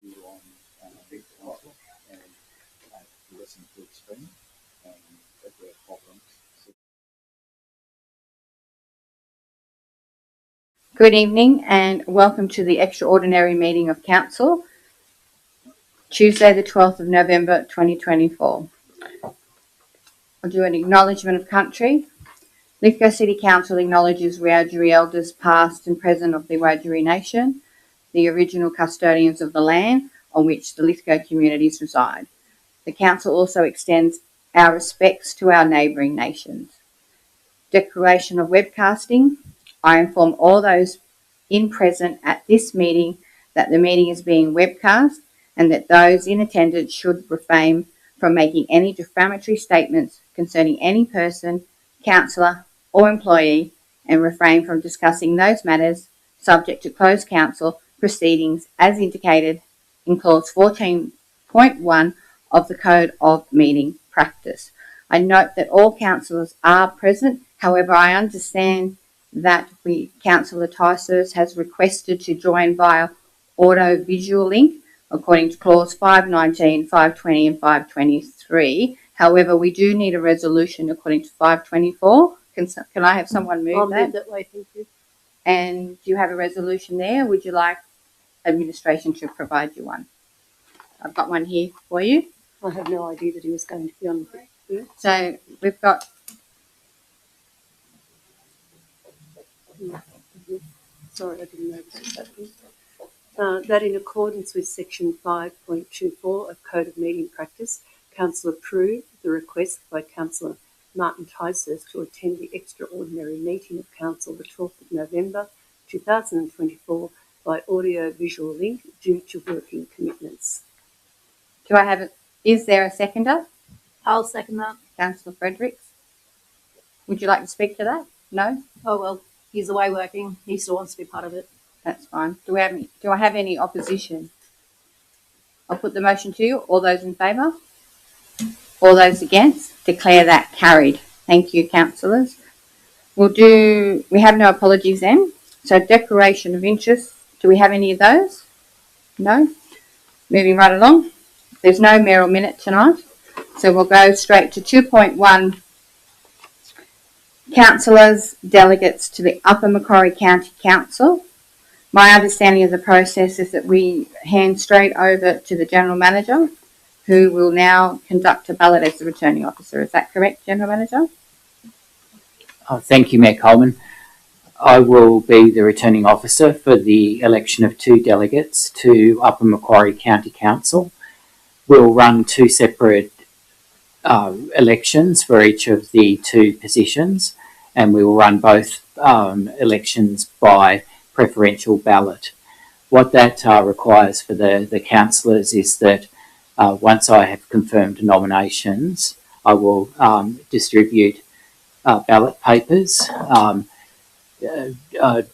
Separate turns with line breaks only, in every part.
you on Beetle Fest and listen to the stream, and if there are problems.
Good evening and welcome to the extraordinary meeting of Council, Tuesday the 12th of November 2024. I'll do an acknowledgement of country. Lithgow City Council acknowledges Wiradjuri elders past and present of the Wiradjuri Nation, the original custodians of the land on which the Lithgow communities reside. The Council also extends our respects to our neighbouring nations. Declaration of webcasting. I inform all those in present at this meeting that the meeting is being webcast and that those in attendance should refrain from making any defamatory statements concerning any person, councillor or employee, and refrain from discussing those matters subject to closed council proceedings as indicated in clause 14.1 of the Code of Meeting Practice. I note that all councillors are present. However, I understand that Councillor Ticehurst has requested to join via audio-visual link according to clause 519, 520 and 523. However, we do need a resolution according to 524. Can I have someone move
I'll
that?
move that way, thank you.
And do you have a resolution there? Would you like administration to provide you one? I've got one here for you.
I have no idea that he was going to be on here.
So we've got...
Sorry, I didn't notice this happening. That in accordance with section 5.24 of Code of Meeting Practice, Council approved the request by Councillor Martin Ticehurst to attend the extraordinary meeting of Council the 12th of November 2024 by audio-visual link due to working commitments.
Do I have it? Is there a seconder?
I'll second that.
Councillor Fredericks. Would you like to speak to that? No?
Oh, well, he's away working. He still wants to be part of it.
That's fine. Do I have any opposition? I'll put the motion to you. All those in favour? All those against? Declare that carried. Thank you, councillors. We have no apologies then. So declaration of interest. Do we have any of those? No? Moving right along. There's no mayoral minute tonight. So we'll go straight to 2.1. Councillors, delegates to the Upper Macquarie County Council. My understanding of the process is that we hand straight over to the General Manager, who will now conduct a ballot as the returning officer. Is that correct, General Manager?
Thank you, Mayor Coleman. I will be the returning officer for the election of 2 delegates to Upper Macquarie County Council. We'll run 2 separate elections for each of the 2 positions, and we will run both elections by preferential ballot. What that requires for the councillors is that once I have confirmed nominations, I will distribute ballot papers.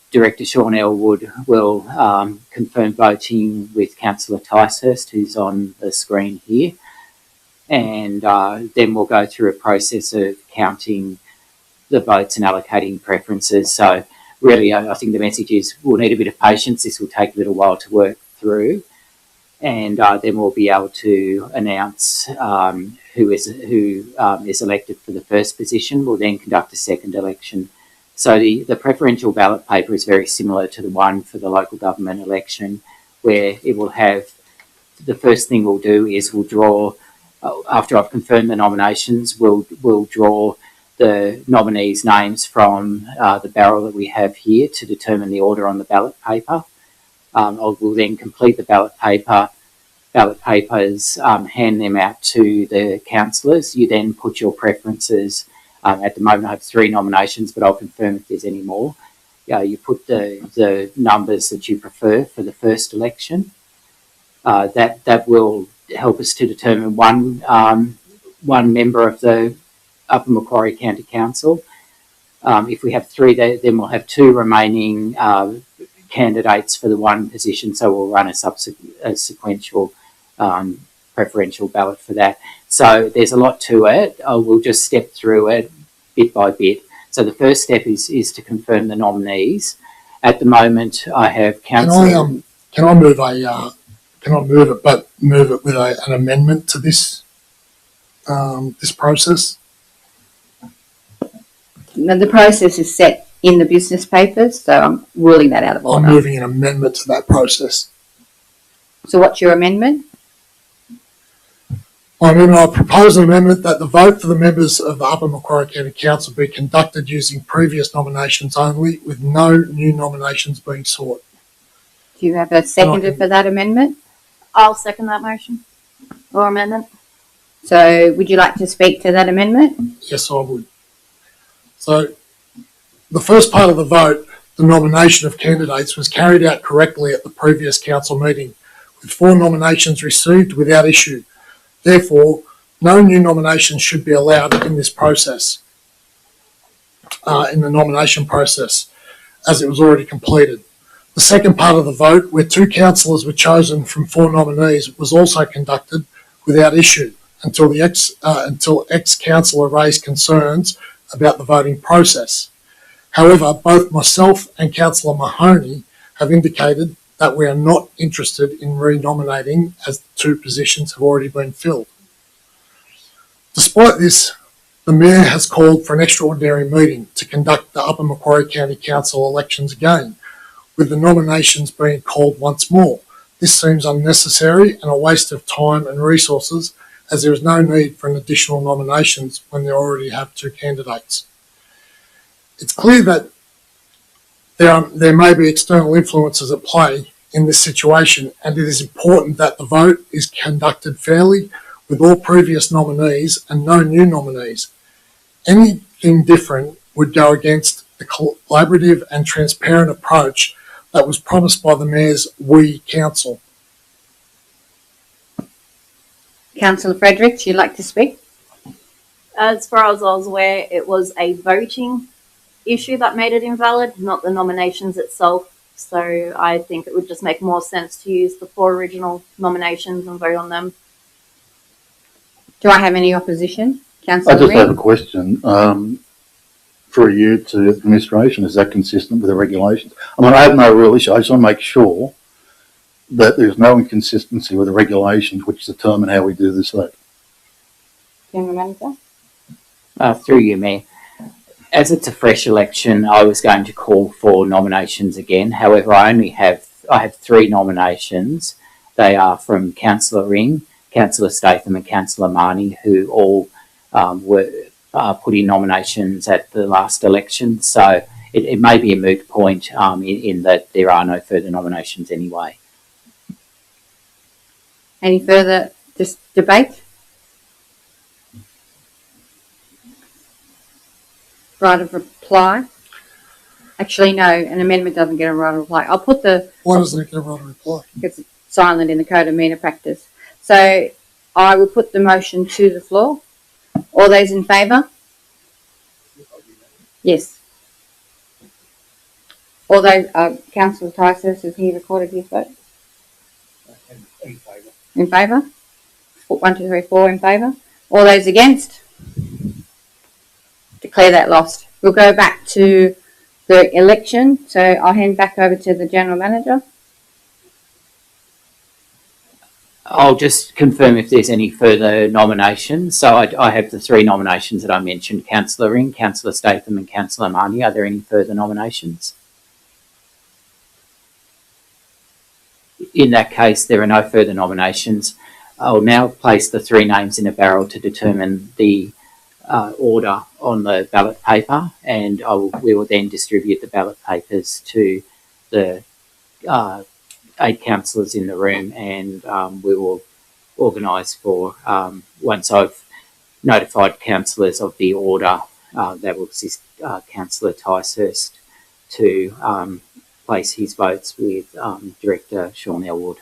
Director Sean Elwood will confirm voting with Councillor Ticehurst, who's on the screen here, and then we'll go through a process of counting the votes and allocating preferences. So really, I think the message is we'll need a bit of patience. This will take a little while to work through, and then we'll be able to announce who is elected for the first position. We'll then conduct a second election. So the preferential ballot paper is very similar to the one for the local government election, where it will have, the first thing we'll do is we'll draw, after I've confirmed the nominations, we'll draw the nominees' names from the barrel that we have here to determine the order on the ballot paper. We'll then complete the ballot papers, hand them out to the councillors. You then put your preferences. At the moment I have 3 nominations, but I'll confirm if there's any more. You put the numbers that you prefer for the first election. That will help us to determine one member of the Upper Macquarie County Council. If we have 3, then we'll have 2 remaining candidates for the 1 position, so we'll run a sequential preferential ballot for that. So there's a lot to it. We'll just step through it bit by bit. So the first step is to confirm the nominees. At the moment, I have councillor...
Can I move a cannot move it, but move it with an amendment to this this process.
Now, the process is set in the business papers, so I'm ruling that out of
I'm
order.
moving an amendment to that process.
So what's your amendment?
I propose an amendment that the vote for the members of the Upper Macquarie County Council be conducted using previous nominations only, with no new nominations being sought.
Do you have a seconder for that amendment?
I'll second that motion or amendment.
So would you like to speak to that amendment?
Yes, I would. So the first part of the vote, the nomination of candidates, was carried out correctly at the previous council meeting, with 4 nominations received without issue. Therefore, no new nominations should be allowed in this process, in the nomination process, as it was already completed. The second part of the vote, where 2 councillors were chosen from 4 nominees, was also conducted without issue until ex-councillor raised concerns about the voting process. However, both myself and Councillor Mahoney have indicated that we are not interested in re-nominating, as the 2 positions have already been filled. Despite this, the Mayor has called for an extraordinary meeting to conduct the Upper Macquarie County Council elections again, with the nominations being called once more. This seems unnecessary and a waste of time and resources, as there is no need for an additional nominations when they already have 2 candidates. It's clear that there may be external influences at play in this situation, and it is important that the vote is conducted fairly with all previous nominees and no new nominees. Anything different would go against the collaborative and transparent approach that was promised by the Mayor's We Council.
Councillor Fredericks, you'd like to speak?
As far as I was aware, it was a voting issue that made it invalid, not the nominations itself. So I think it would just make more sense to use the 4 original nominations and vote on them.
Do I have any opposition?
I
Councillor
just have a
Ring?
question for you to administration. Is that consistent with the regulations? I mean, I have no real issue. I just want to make sure that there's no inconsistency with the regulations which determine how we do this vote.
General Manager?
Through you, Mayor. As it's a fresh election, I was going to call for nominations again. However, I have 3 nominations. They are from Councillor Ring, Councillor Statham and Councillor Marnie, who all were put in nominations at the last election. So it may be a moot point in that there are no further nominations anyway.
Any further debate? Right of reply? Actually, no, an amendment doesn't get a right of reply. I'll put the...
Why doesn't it get a right of reply?
Because it's silent in the Code of Meter Practice. So I will put the motion to the floor. All those in favour? Yes. All those, Councillor Tysus, has he recorded his vote?
In favour.
In favour? 1, 2, 3, 4 in favour. All those against? Declare that lost. We'll go back to the election. So I'll hand back over to the General Manager.
I'll just confirm if there's any further nominations. So I have the 3 nominations that I mentioned, Councillor Ring, Councillor Statham and Councillor Marnie. Are there any further nominations? In that case, there are no further nominations. I'll now place the 3 names in a barrel to determine the order on the ballot paper, and we will then distribute the ballot papers to the 8 councillors in the room, and we will organise for, once I've notified councillors of the order, that will assist Councillor Ticehurst to place his votes with Director Sean Elwood.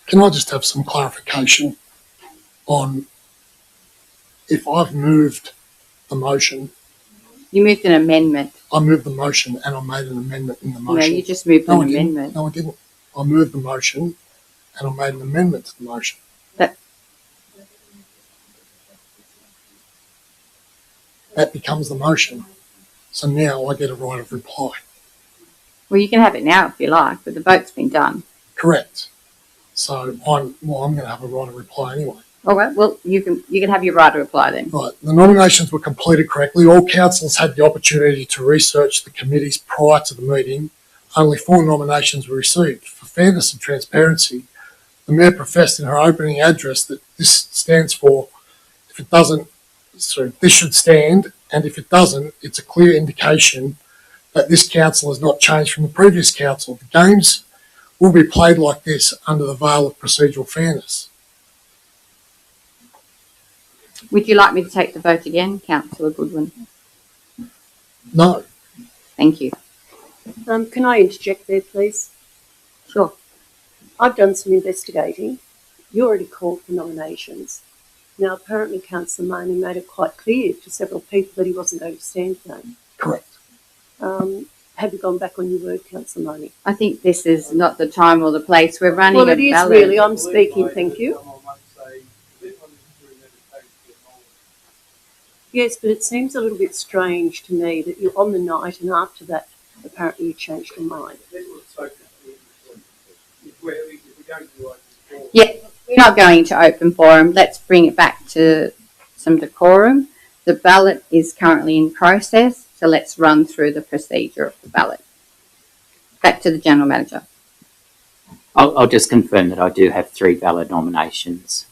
Can I just have some clarification on if I've moved the motion,
You moved an amendment.
I moved the motion and I made an amendment in the
No,
motion.
you just moved
No,
an
I didn't.
amendment.
No, I didn't. I moved the motion and I made an amendment to the motion. That becomes the motion. So now I get a right of reply.
Well, you can have it now if you like, but the vote's been done.
Correct. So I'm going to have a right of reply anyway.
All right. Well, you can have your right to reply then.
Right. The nominations were completed correctly. All councillors had the opportunity to research the committees prior to the meeting. Only 4 nominations were received. For fairness and transparency, the Mayor professed in her opening address that this stands for, if it doesn't, this should stand, and if it doesn't, it's a clear indication that this council has not changed from the previous council. The games will be played like this under the veil of procedural fairness.
Would you like me to take the vote again, Councillor Goodwin?
No.
Thank you.
Can I interject there, please?
Sure.
I've done some investigating. You already called for nominations. Now, apparently, Councillor Marnie made it quite clear to several people that he wasn't going to stand for them.
Correct.
Have you gone back on your word, Councillor Marnie?
I think this is not the time or the place. We're running
Well,
a
it is
ballot.
really. I'm speaking, thank you. Yes, but it seems a little bit strange to me that you're on the night and after that, apparently you changed your mind.
Yeah, we're not going to open forum. Let's bring it back to some decorum. The ballot is currently in process, so let's run through the procedure of the ballot. Back to the General Manager.
I'll just confirm that I do have 3 valid nominations.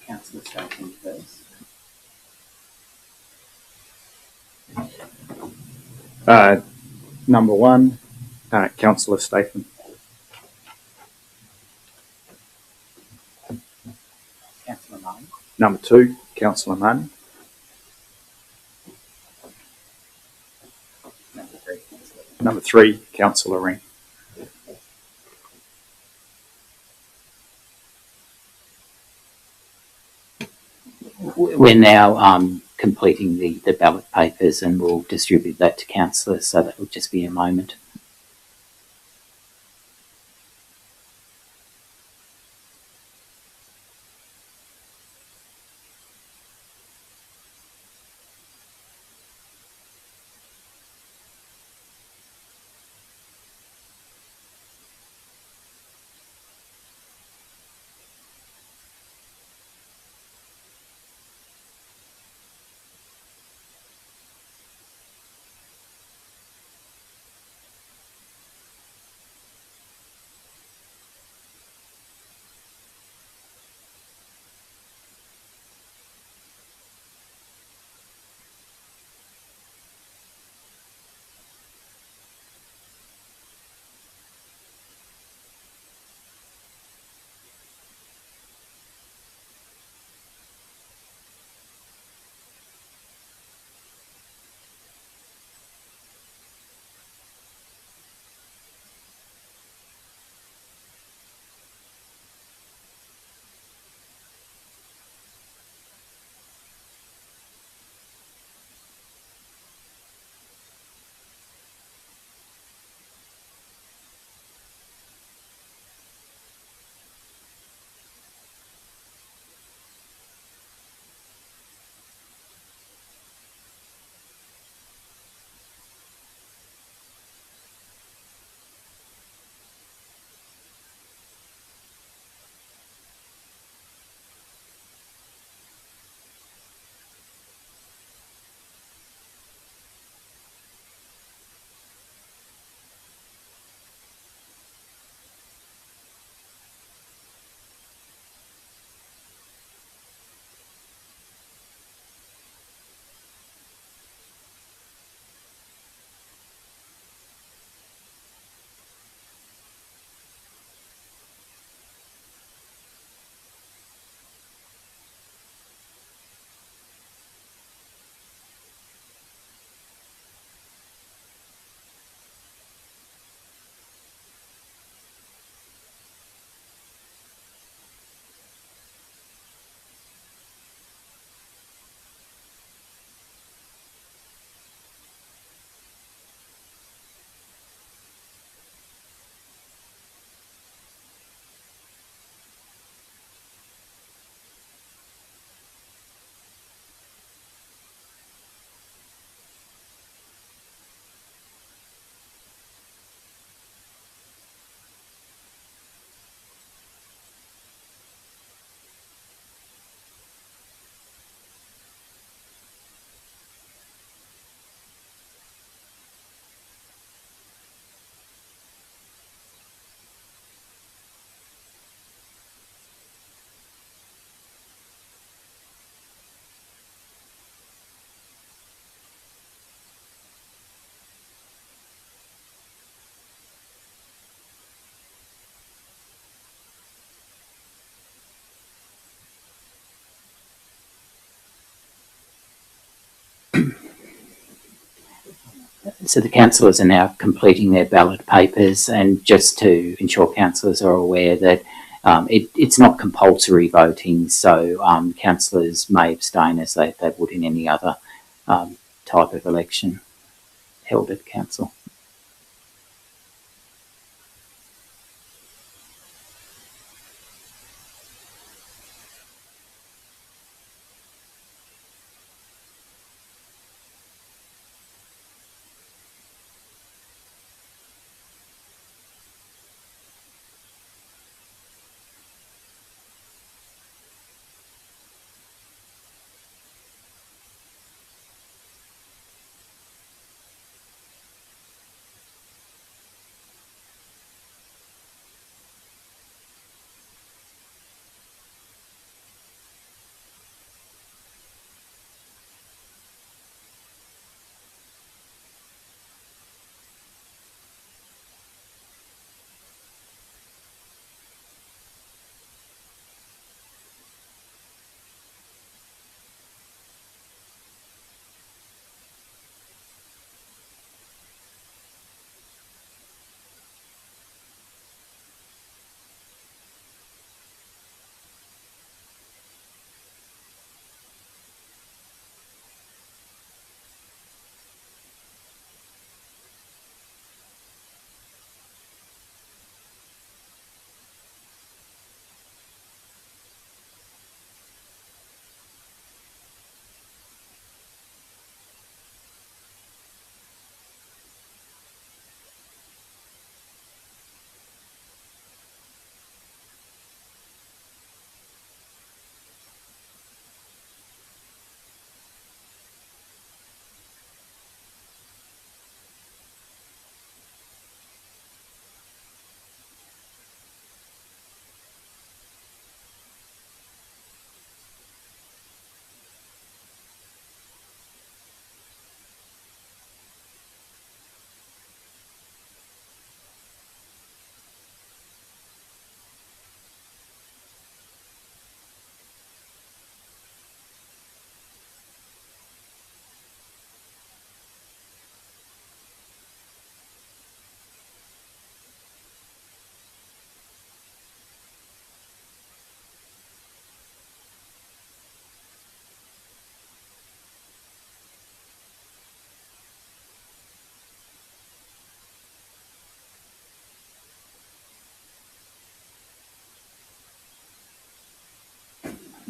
Councillor starting first.
Number 1, Councillor Statham.
Councillor Marnie.
Number 2, Councillor Marnie. Number 3, Councillor Ring.
We're now completing the ballot papers and we'll distribute that to councillors, so that will just be a moment. So the councillors are now completing their ballot papers, and just to ensure councillors are aware that it's not compulsory voting, so councillors may abstain as they would in any other type of election held at council.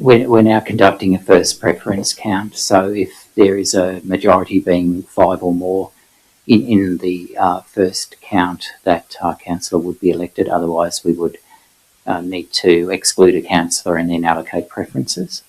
We're now conducting a first preference count, so if there is a majority being 5 or more in the first count, that councillor would be elected. Otherwise, we would need to exclude a councillor and then allocate preferences.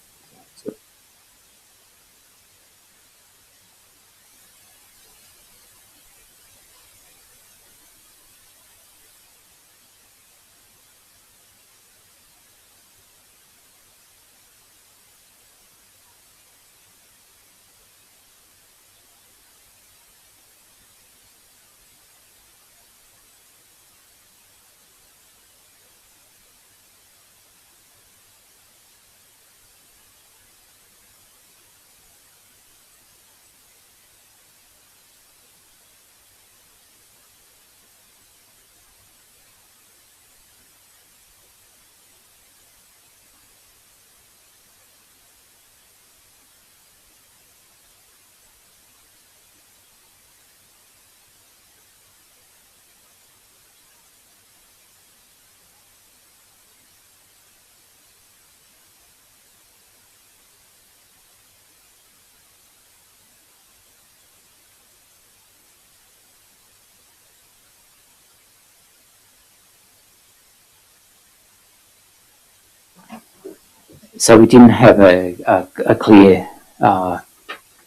So we didn't have a clear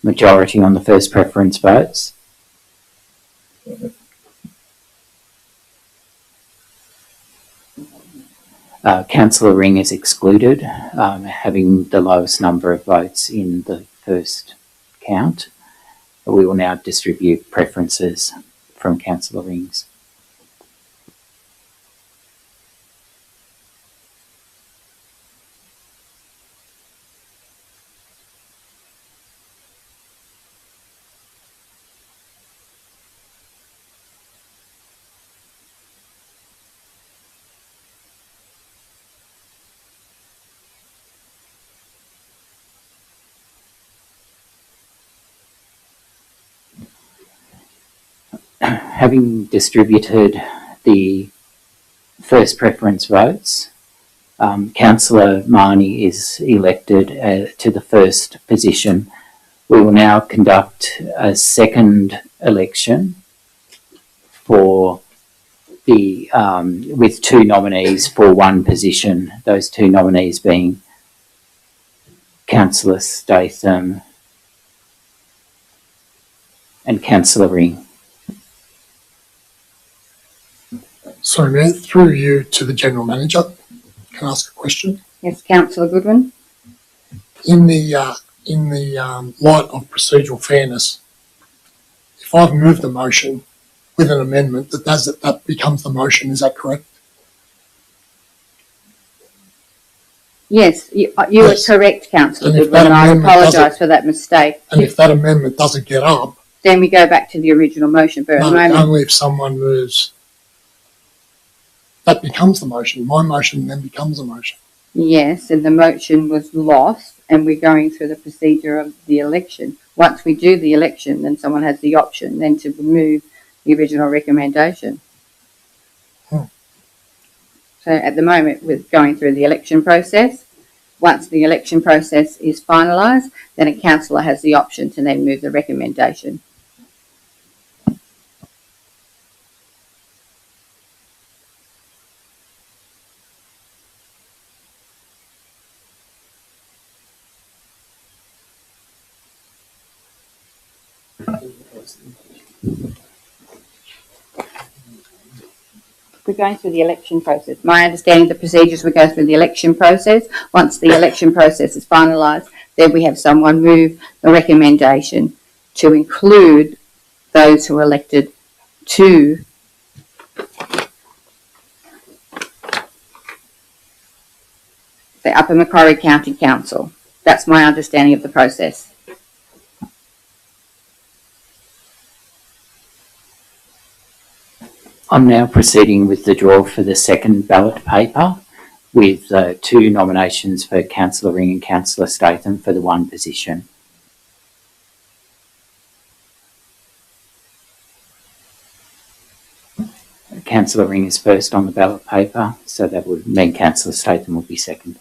majority on the first preference votes. Councillor Ring is excluded, having the lowest number of votes in the first count. We will now distribute preferences from Councillor Ring's. having distributed the first preference votes, Councillor Marnie is elected to the first position. We will now conduct a second election for the with two nominees for one position. Those two nominees being Councillor Statham and Councillor Ring.
Sorry, Mayor, through you to the General Manager. Can I ask a question?
Yes, Councillor Goodwin.
In the light of procedural fairness, if I've moved a motion with an amendment that becomes the motion, is that correct?
Yes, you
Yes.
are correct, Councillor
And if
Goodwin.
that
I
amendment
apologise
doesn't-
for that mistake.
And if that amendment doesn't get up,
Then we go back to the original motion, but at the
no,
moment,
only if someone moves, that becomes the motion. My motion then becomes a motion.
yes, and the motion was lost, and we're going through the procedure of the election. Once we do the election, then someone has the option then to remove the original recommendation. So at the moment, we're going through the election process. Once the election process is finalised, then a councillor has the option to then move the recommendation. We're going through the election process. My understanding of the procedures, we go through the election process. Once the election process is finalised, then we have someone move the recommendation to include those who are elected to the Upper Macquarie County Council. That's my understanding of the process.
I'm now proceeding with the draw for the second ballot paper with two nominations for Councillor Ring and Councillor Statham for the one position. Councillor Ring is first on the ballot paper, so that would mean Councillor Statham will be second.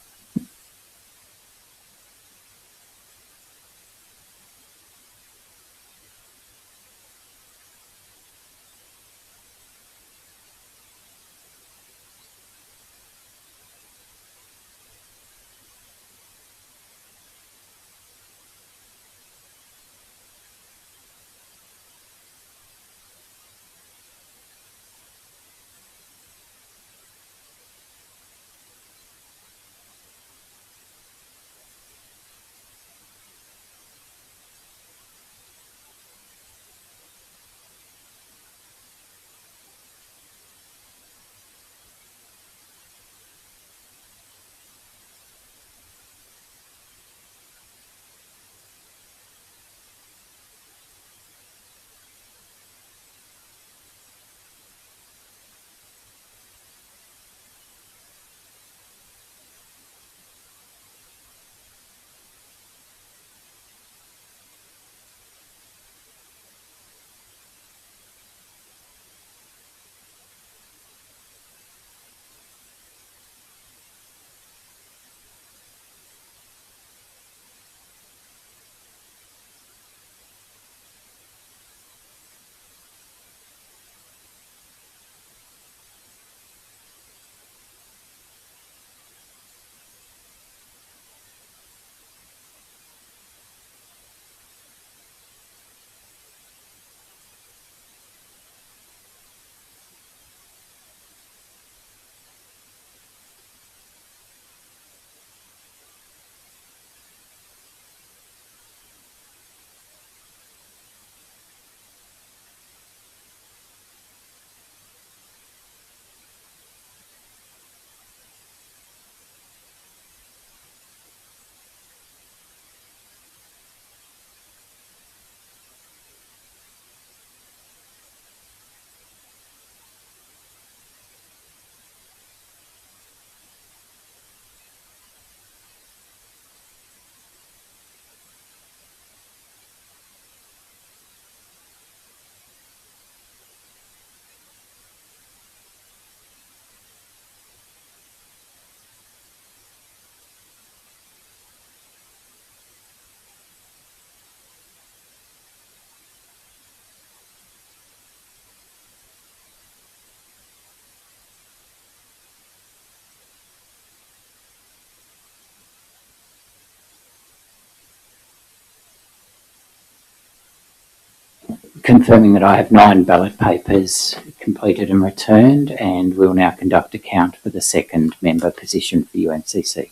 confirming that I have 9 ballot papers completed and returned, and will now conduct a count for the second member position for UMCC.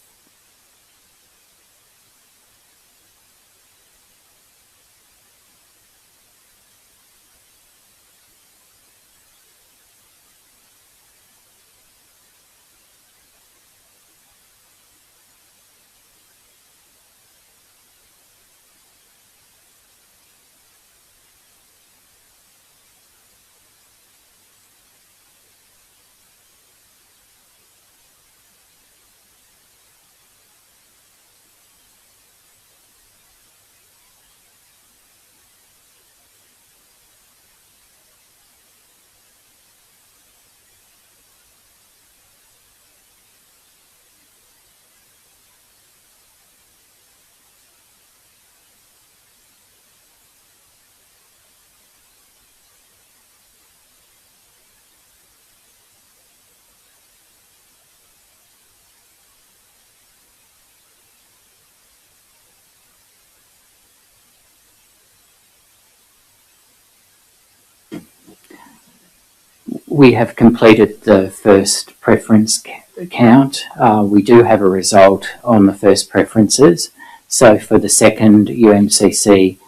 We have completed the first preference count. We do have a result on the first preferences. So for the second UMCC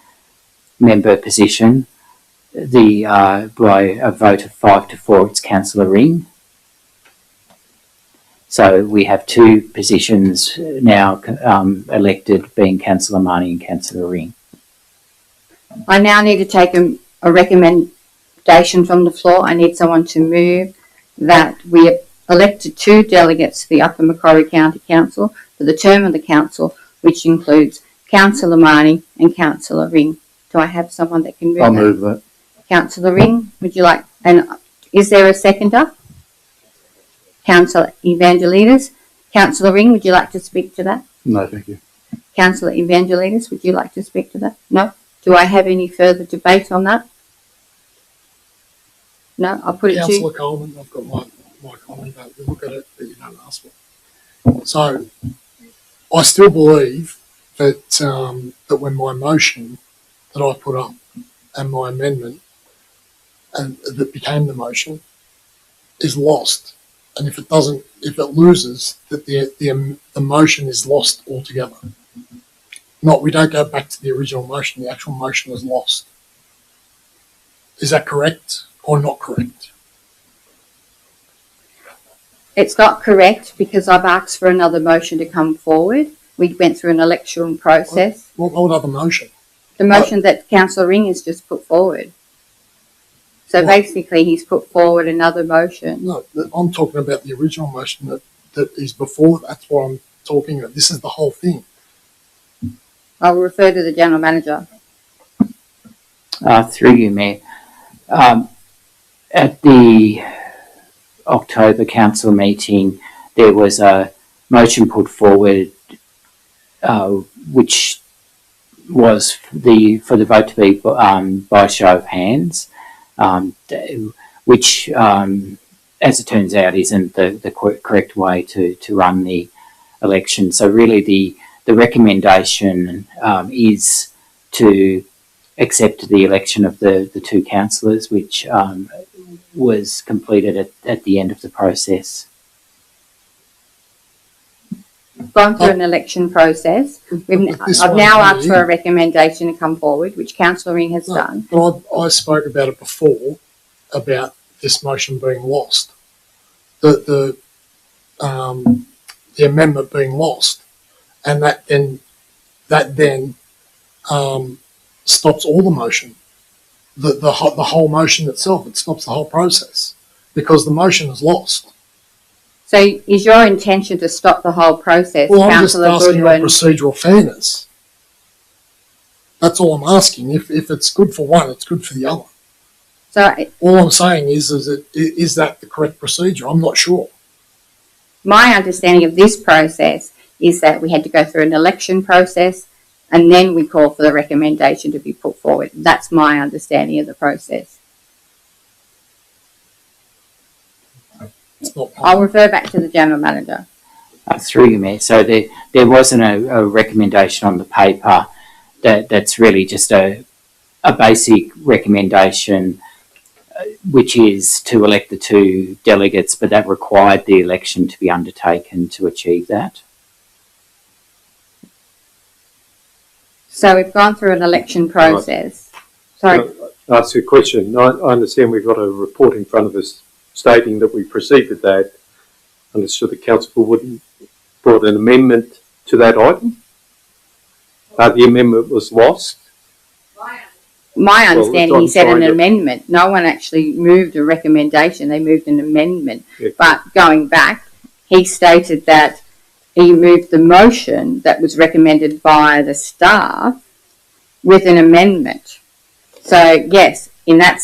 member position, by a vote of 5 to 4, it's Councillor Ring. So we have 2 positions now elected, being Councillor Marnie and Councillor Ring.
I now need to take a recommendation from the floor. I need someone to move that we have elected 2 delegates to the Upper Macquarie County Council for the term of the council, which includes Councillor Marnie and Councillor Ring. Do I have someone that can move
I'll
that?
move that.
Councillor Ring, would you like, and is there a seconder? Councillor Evangelides. Councillor Ring, would you like to speak to that?
No, thank you.
Councillor Evangelides, would you like to speak to that? No? Do I have any further debate on that? No, I'll put it to
Councillor Coleman, I've got my comment about we look at it, but you don't ask for. So I still believe that that when my motion that I put up and my amendment and that became the motion is lost, and if it loses, that the motion is lost altogether. We don't go back to the original motion. The actual motion is lost. Is that correct or not correct?
It's not correct because I've asked for another motion to come forward. We went through an election process.
What other motion?
The motion that Councillor Ring has just put forward. So
What?
basically he's put forward another motion.
No, I'm talking about the original motion that is before. That's what I'm talking about. This is the whole thing.
I'll refer to the General Manager.
Through you, Mayor. At the October council meeting, there was a motion put forward which was for the vote to be by show of hands, which, as it turns out, isn't the correct way to run the election. So really the recommendation is to accept the election of the 2 councillors, which was completed at the end of the process.
Gone through an election process. I've now asked for a recommendation to come forward, which Councillor Ring has done.
But I spoke about it before, about this motion being lost. The amendment being lost, and that then stops all the motion. The whole motion itself, it stops the whole process because the motion is lost.
So is your intention to stop the whole process,
Well, I'm just
Councillor
asking on
Goodwin?
procedural fairness. That's all I'm asking. If it's good for one, it's good for the other.
So
All I'm saying is that the correct procedure? I'm not sure.
my understanding of this process is that we had to go through an election process and then we call for the recommendation to be put forward. That's my understanding of the process.
It's not
I'll refer back to the General Manager.
Through you, Mayor. So there wasn't a recommendation on the paper. That's really just a a basic recommendation, which is to elect the 2 delegates, but that required the election to be undertaken to achieve that.
So we've gone through an election process. Sorry.
Can I ask you a question? I understand we've got a report in front of us stating that we proceed with that. Understood the council wouldn't brought an amendment to that item. The amendment was lost.
My understanding, he said an
trying to-
amendment. No one actually moved a recommendation. They moved an amendment.
Yeah.
But going back, he stated that he moved the motion that was recommended by the staff with an amendment. So yes, in that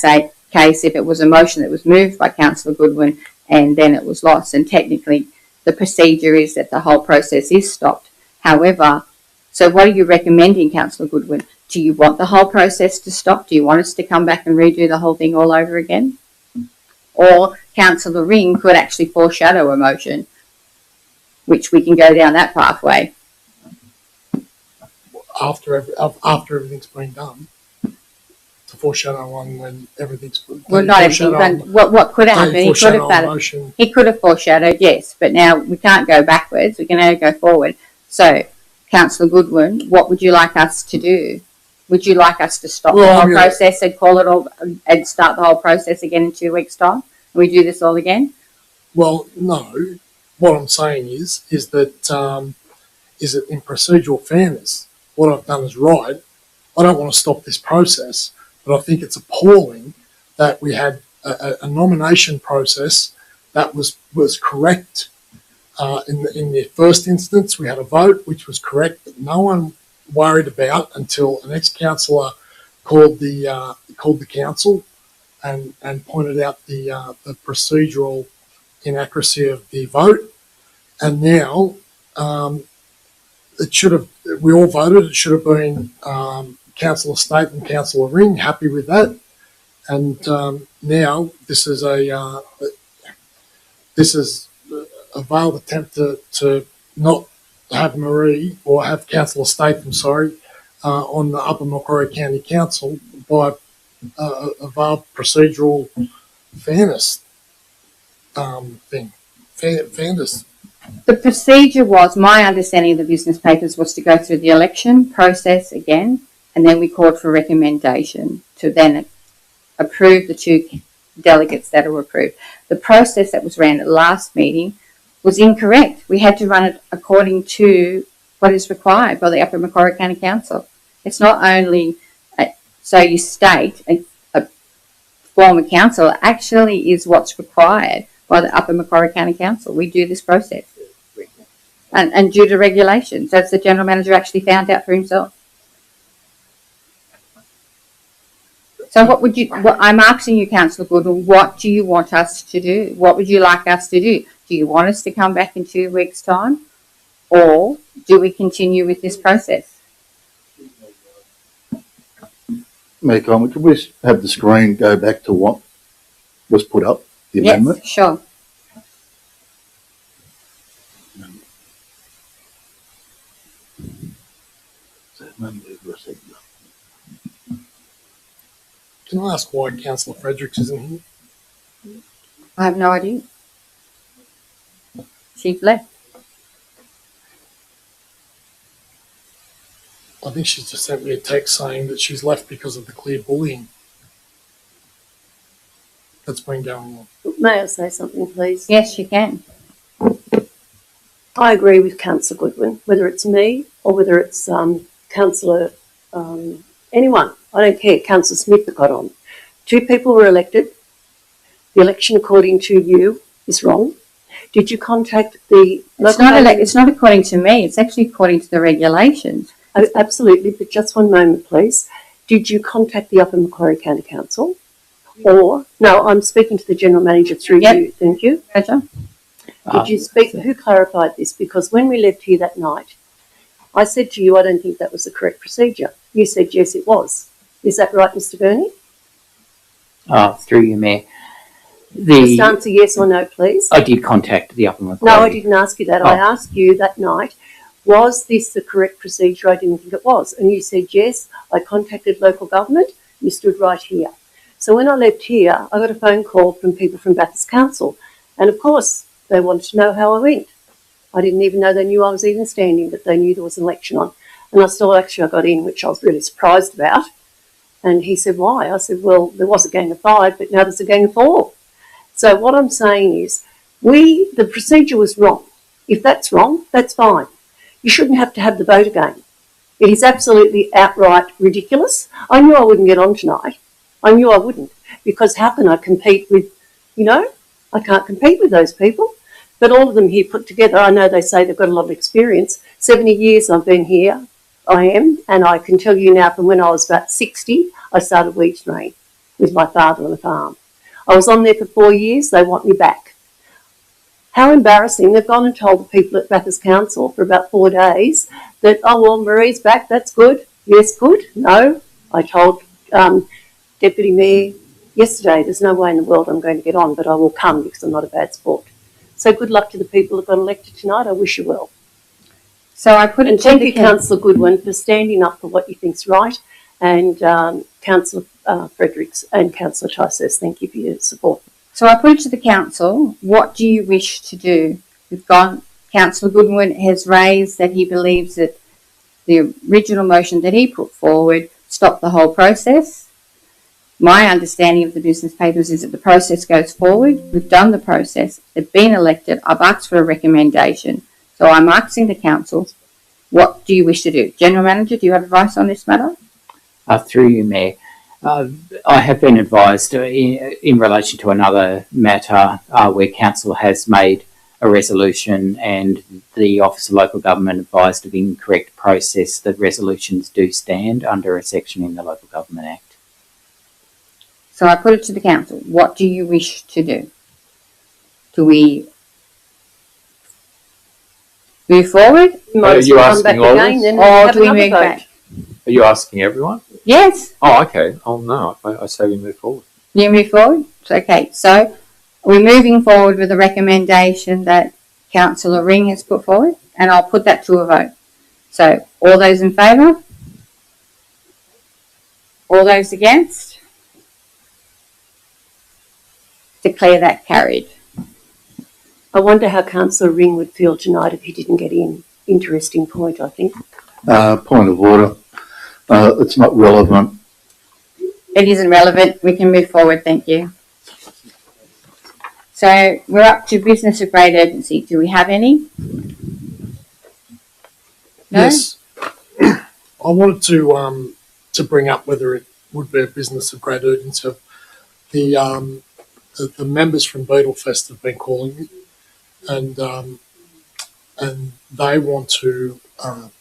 case, if it was a motion that was moved by Councillor Goodwin and then it was lost, and technically the procedure is that the whole process is stopped. However, so what are you recommending, Councillor Goodwin? Do you want the whole process to stop? Do you want us to come back and redo the whole thing all over again? Or Councillor Ring could actually foreshadow a motion, which we can go down that pathway.
After everything's been done, to foreshadow one when everything's
Well, not everything, but what could happen? He could have foreshadowed, yes, but now we can't go backwards. We can only go forward. So, Councillor Goodwin, what would you like us to do? Would you like us to stop the whole process and call it all and start the whole process again in 2 weeks' time? And we do this all again?
Well, no. What I'm saying is that in procedural fairness, what I've done is right. I don't want to stop this process, but I think it's appalling that we had a nomination process that was correct. In the first instance, we had a vote which was correct, that no one worried about until an ex-councillor called the council and pointed out the procedural inaccuracy of the vote. And now we all voted. It should have been Councillor State and Councillor Ring happy with that. And now this is a veiled attempt to not have Marie or have Councillor Statham, on the Upper Macquarie County Council by a veiled procedural fairness thing. Fairness.
The procedure was, my understanding of the business papers was to go through the election process again, and then we called for recommendation to then approve the 2 delegates that are approved. The process that was ran at the last meeting was incorrect. We had to run it according to what is required by the Upper Macquarie County Council. It's not only, so you state a former council actually is what's required by the Upper Macquarie County Council. We do this process. And due to regulations, as the General Manager actually found out for himself. So I'm asking you, Councillor Goodwin, what do you want us to do? What would you like us to do? Do you want us to come back in 2 weeks' time? Or do we continue with this process?
Mayor Coleman, could we have the screen go back to what was put up, the amendment?
Yes, sure.
Can I ask why Councillor Fredericks isn't here?
I have no idea. She's left.
I think she's just sent me a text saying that she's left because of the clear bullying that's been going on.
May I say something, please?
Yes, you can.
I agree with Councillor Goodwin, whether it's me or whether it's Councillor anyone. I don't care. Councillor Smith that got on. 2 people were elected. The election, according to you, is wrong. Did you contact the local?
It's not according to me. It's actually according to the regulations.
Oh, absolutely, but just one moment, please. Did you contact the Upper Macquarie County Council? Or, no, I'm speaking to the General Manager through you. Thank you.
Pleasure.
Did you speak, who clarified this? Because when we left here that night, I said to you, I don't think that was the correct procedure. You said, yes, it was. Is that right, Mr. Gurney?
Through you, Mayor.
Just answer yes or no, please.
I did contact the Upper Macquarie.
No, I didn't ask you that. I asked you that night, was this the correct procedure? I didn't think it was. And you said, yes, I contacted local government You stood right here. So when I left here, I got a phone call from people from Bathurst Council. And of course, they wanted to know how I went. I didn't even know they knew I was even standing, but they knew there was an election on. And I got in, which I was really surprised about. And he said, why? I said, well, there was a gang of 5, but now there's a gang of 4. So what I'm saying is, the procedure was wrong. If that's wrong, that's fine. You shouldn't have to have the vote again. It is absolutely outright ridiculous. I knew I wouldn't get on tonight. I knew I wouldn't, because how can I compete with, I can't compete with those people. But all of them here put together, I know they say they've got a lot of experience. 70 years I've been here, I am, and I can tell you now from when I was about 60, I started wheat spraying with my father on a farm. I was on there for 4 years, they want me back. How embarrassing, they've gone and told the people at Bathurst Council for about 4 days that, oh, well, Marie's back, that's good. Yes, good. No, I told Deputy Mayor yesterday, there's no way in the world I'm going to get on, but I will come because I'm not a bad sport. So good luck to the people that got elected tonight. I wish you well.
So I put it
And
to
thank
the
you, Councillor Goodwin, for standing up for what you think's right, and Councillor Fredericks and Councillor Ticehurst, thank you for your support.
So I put it to the council. What do you wish to do? We've gone. Councillor Goodwin has raised that he believes that the original motion that he put forward stopped the whole process. My understanding of the business papers is that the process goes forward. We've done the process. They've been elected. I've asked for a recommendation. So I'm asking the council, what do you wish to do? General Manager, do you have advice on this matter?
Through you, Mayor. I have been advised in relation to another matter where council has made a resolution and the Office of Local Government advised of incorrect process that resolutions do stand under a section in the Local Government Act.
So I put it to the council. What do you wish to do? Do we move forward?
You might as
you
well come back
asking all
again,
this?
then
Or
have
do we
another
move
vote.
back?
Are you asking everyone?
Yes.
Oh, okay. Oh, no. I say we move forward.
You move forward? Okay, so we're moving forward with the recommendation that Councillor Ring has put forward, and I'll put that to a vote. So, all those in favour? All those against? Declare that carried.
I wonder how Councillor Ring would feel tonight if he didn't get in. Interesting point, I think.
Point of order. It's not relevant.
It isn't relevant. We can move forward. Thank you. So we're up to business of great urgency. Do we have any? No?
Yes. I wanted to bring up whether it would be a business of great urgency. The members from Beetle Fest have been calling me, and they want to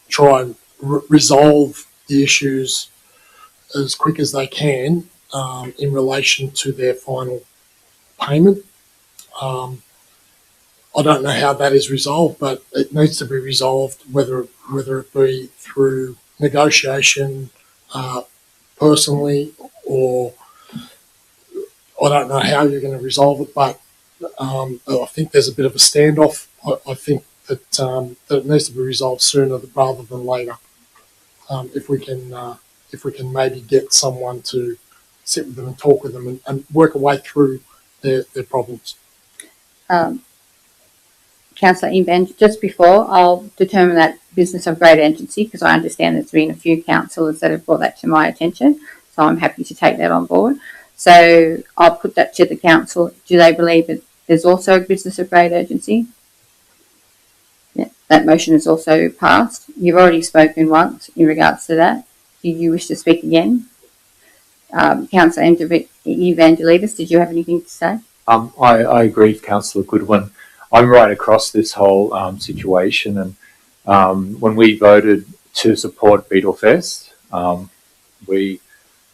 try and resolve the issues as quick as they can in relation to their final payment. I don't know how that is resolved, but it needs to be resolved, whether it be through negotiation personally, or I don't know how you're going to resolve it, but I think there's a bit of a standoff. I think that it needs to be resolved sooner rather than later. If we can maybe get someone to sit with them and talk with them and work a way through their problems.
Councillor Evan, just before, I'll determine that business of great urgency, because I understand there's been a few councillors that have brought that to my attention, so I'm happy to take that on board. So I'll put that to the council. Do they believe that there's also a business of great urgency? Yeah, that motion is also passed. You've already spoken once in regards to that. Do you wish to speak again? Councillor Evangelidis, did you have anything to say?
I agree with Councillor Goodwin. I'm right across this whole situation, and when we voted to support Beetle Fest, we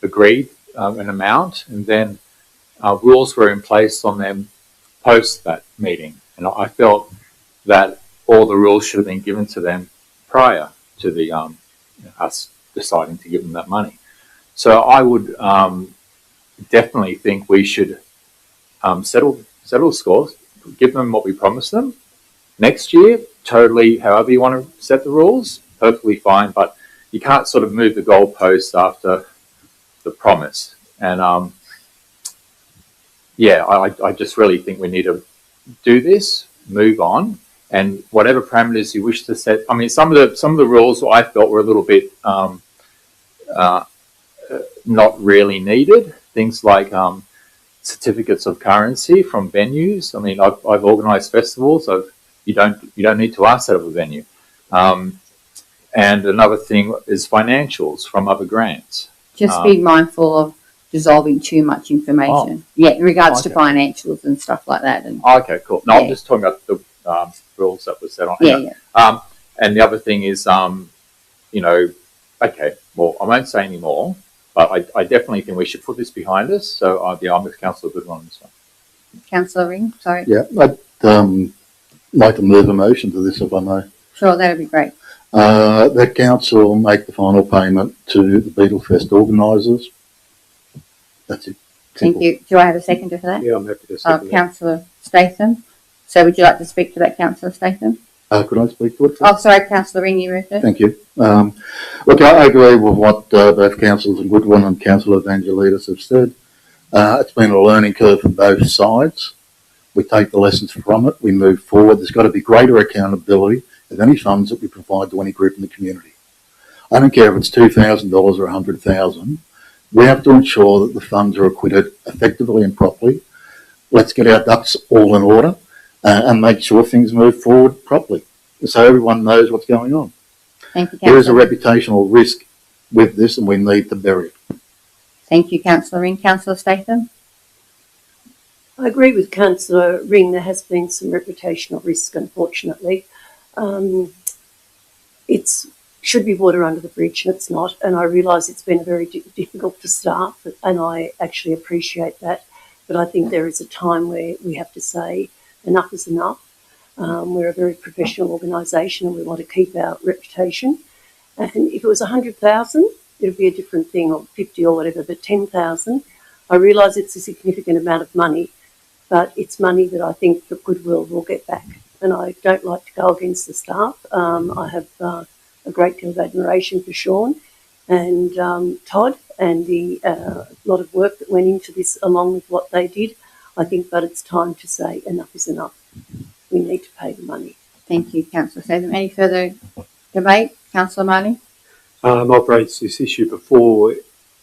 agreed an amount, and then rules were in place on them post that meeting, and I felt that all the rules should have been given to them prior to the us deciding to give them that money. So I would definitely think we should settle scores, give them what we promised them. Next year, totally, however you want to set the rules, perfectly fine, but you can't sort of move the goalposts after the promise. And I just really think we need to do this, move on, and whatever parameters you wish to set. I mean, some of the rules I felt were a little bit not really needed. Things like certificates of currency from venues. I mean, I've organised festivals. You don't need to ask that of a venue. And another thing is financials from other grants.
Just be mindful of dissolving too much information. In regards to financials and stuff like that. And
okay, cool. No, I'm just talking about the rules that were set on. And the other thing is, okay, well, I won't say any more, but I definitely think we should put this behind us. So, I'm with Councillor Goodwin on this one.
Councillor Ring, sorry.
Yeah, I'd like to move a motion to this, if I may.
Sure, that'd be great.
That council make the final payment to the Beetle Fest organisers. That's it.
Thank you. Do I have a seconder for that?
Yeah, I'm happy to second that.
Councillor Statham. So would you like to speak to that, Councillor Statham?
Could I speak to it?
Oh, sorry, Councillor Ring, you moved it.
Thank you. Look, I agree with what both Councillors Goodwin and Councillor Evangelidis have said. It's been a learning curve for both sides. We take the lessons from it. We move forward. There's got to be greater accountability of any funds that we provide to any group in the community. I don't care if it's $2,000 or $100,000. We have to ensure that the funds are acquitted effectively and properly. Let's get our ducks all in order and make sure things move forward properly so everyone knows what's going on.
Thank you, Councillor.
There is a reputational risk with this and we need to bury it.
Thank you, Councillor Ring. Councillor Statham?
I agree with Councillor Ring. There has been some reputational risk, unfortunately. It should be water under the bridge, and it's not. And I realise it's been very difficult for staff, and I actually appreciate that. But I think there is a time where we have to say enough is enough. We're a very professional organisation, and we want to keep our reputation. And if it was 100,000, it would be a different thing, or 50 or whatever. But 10,000, I realise it's a significant amount of money, but it's money that I think the Goodwill will get back. And I don't like to go against the staff. I have a great deal of admiration for Sean and Todd and the lot of work that went into this along with what they did. I think, but it's time to say enough is enough. We need to pay the money.
Thank you, Councillor Statham. Any further debate? Councillor Marnie?
I've raised this issue before,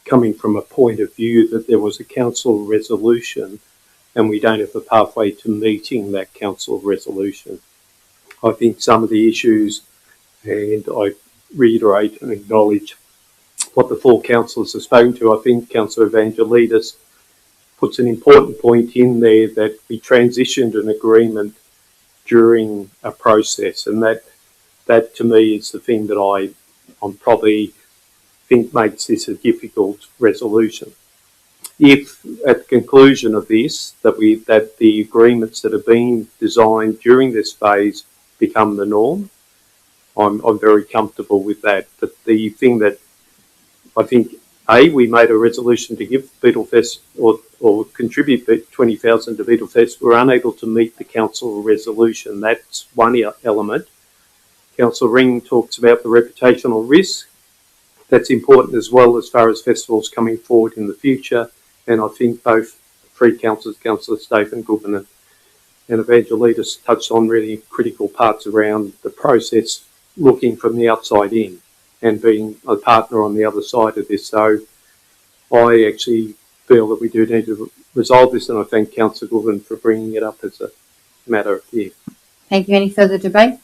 coming from a point of view that there was a council resolution and we don't have a pathway to meeting that council resolution. I think some of the issues, and I reiterate and acknowledge what the four councillors have spoken to. I think Councillor Evangelidis puts an important point in there that we transitioned an agreement during a process, and that to me is the thing that I'm probably think makes this a difficult resolution. If at the conclusion of this that the agreements that have been designed during this phase become the norm, I'm very comfortable with that. But the thing that I think, we made a resolution to give Beetle Fest or contribute 20,000 to Beetle Fest. We're unable to meet the council resolution. That's one element. Councillor Ring talks about the reputational risk. That's important as well as far as festivals coming forward in the future. And I think both three councillors, Councillor Statham, Goodwin and Evangelidis, touched on really critical parts around the process, looking from the outside in and being a partner on the other side of this. So I actually feel that we do need to resolve this, and I thank Councillor Goodwin for bringing it up as a matter of here.
Thank you. Any further debate?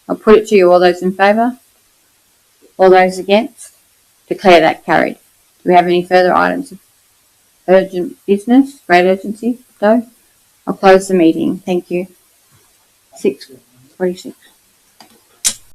I'll put it to you. All those in favour? All those against? Declare that carried. Do we have any further items of urgent business? Great urgency? No? I'll close the meeting. Thank you. 6:46.